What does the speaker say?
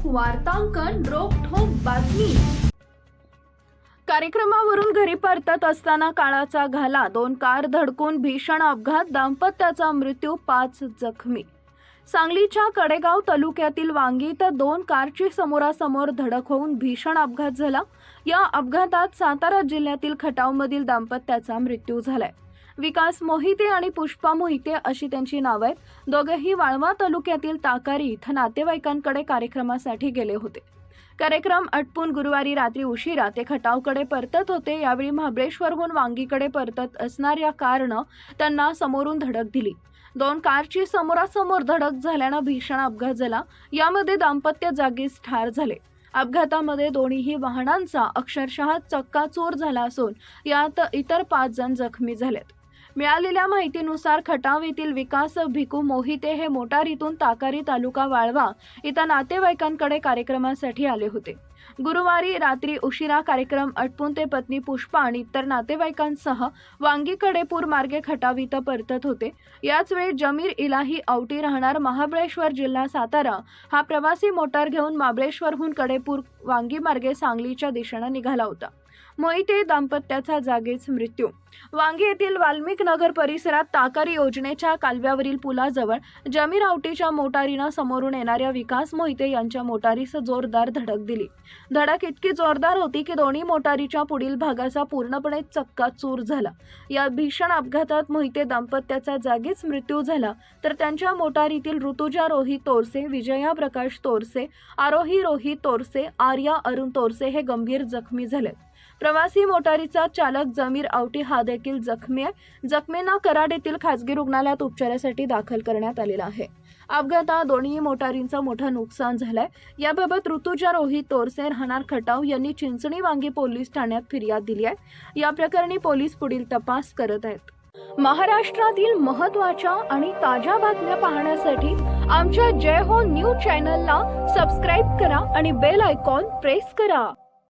वार्तांकन रोखठोक बातमी। कार्यक्रमावरून घरी परतत असताना काळाचा घाला, 2 कार धडकून भीषण अपघात, दाम्पत्याचा मृत्यू, 5 जखमी। सांगलीच्या कडेगाव तालुक्यातील वांगी इथं 2 कारची समोरासमोर धडक होऊन भीषण अपघात झाला। या अपघातात सातारा जिल्ह्यातील खटावमधील दाम्पत्याचा मृत्यू झालाय। विकास मोहिते आणि पुष्पा मोहिते अशी त्यांची नावे आहेत। दोघेही वाळवा तालुक्यातील ताकारी इथं नातेवाईकांकडे कार्यक्रमासाठी गेले होते। कार्यक्रम आटपून गुरुवारी रात्री उशिरा ते खटावकडे परतत होते। यावेळी महाबळेश्वरहून वांगीकडे परतत असणाऱ्या कारनं त्यांना समोरून धडक दिली। 2 कारची समोरासमोर धडक झाल्यानं भीषण अपघात झाला। यामध्ये दाम्पत्य जागीच ठार झाले। अपघातामध्ये दोन्ही वाहनांचा अक्षरशः चक्काचूर झाला असून यात इतर 5 जण जखमी झालेत। मिळालेल्या माहितीनुसार खटाव येथील विकास भिकू मोहिते हे मोटारीतून ताकारी तालुका वाळवा इथं नातेवाईकांकडे कार्यक्रमासाठी आले होते। गुरुवारी रात्री उशिरा कार्यक्रम आटपून ते पत्नी पुष्पा आणि इतर नातेवाईकांसह वांगीकडे पूर मार्गे खटाव इथं परतत होते। याच वेळी जमीर इलाही औटी राहणार महाबळेश्वर जिल्हा सातारा हा प्रवासी मोटार घेऊन महाबळेश्वरहून कडेपूर वांगी मार्गे सांगलीच्या दिशेने निघाला होता। मोहिते दाम्पत्याचा जागीच मृत्यू। वांगी येथील वाल्मिक नगर परिसरात ताकारी योजनेच्या कालव्यावरील पुलाजवळ जमीर औटीच्या मोटारीनं समोरून येणाऱ्या विकास मोहिते यांच्या मोटारीस जोरदार धडक दिली। धडक इतकी जोरदार होती की दोन्ही मोटारीच्या पुढील भागाचा पूर्णपणे चक्काचूर झाला। या भीषण अपघातात मोहिते दाम्पत्याचा जागीच मृत्यू झाला, तर त्यांच्या मोटारीतील ऋतुजा रोहित तोरसे, विजया प्रकाश तोरसे, आरोही रोहित तोरसे, आर्या अरुण तोरसे हे गंभीर जखमी झाले। प्रवासी मोटारीचा चालक जमीर औटी हा देखील जखमी आहे। जखमींना कराड येथील खासगी रुग्णालयात उपचारासाठी दाखल करण्यात आलेला आहे। अपघातात दोन्ही मोटारींचं मोठं नुकसान झालंय। याबाबत ऋतुजा रोहित तोरसे राहणार खटाव यांनी चिंचणी वांगी पोलीस ठाण्यात फिर्याद दिली आहे। या प्रकरणी पोलीस पुढील तपास करत आहेत। महाराष्ट्रातील महत्त्वाच्या आणि ताज्या बातम्या पाहण्यासाठी आमच्या जय हो न्यूज चॅनलला सबस्क्राइब करा आणि बेल आयकॉन प्रेस करा।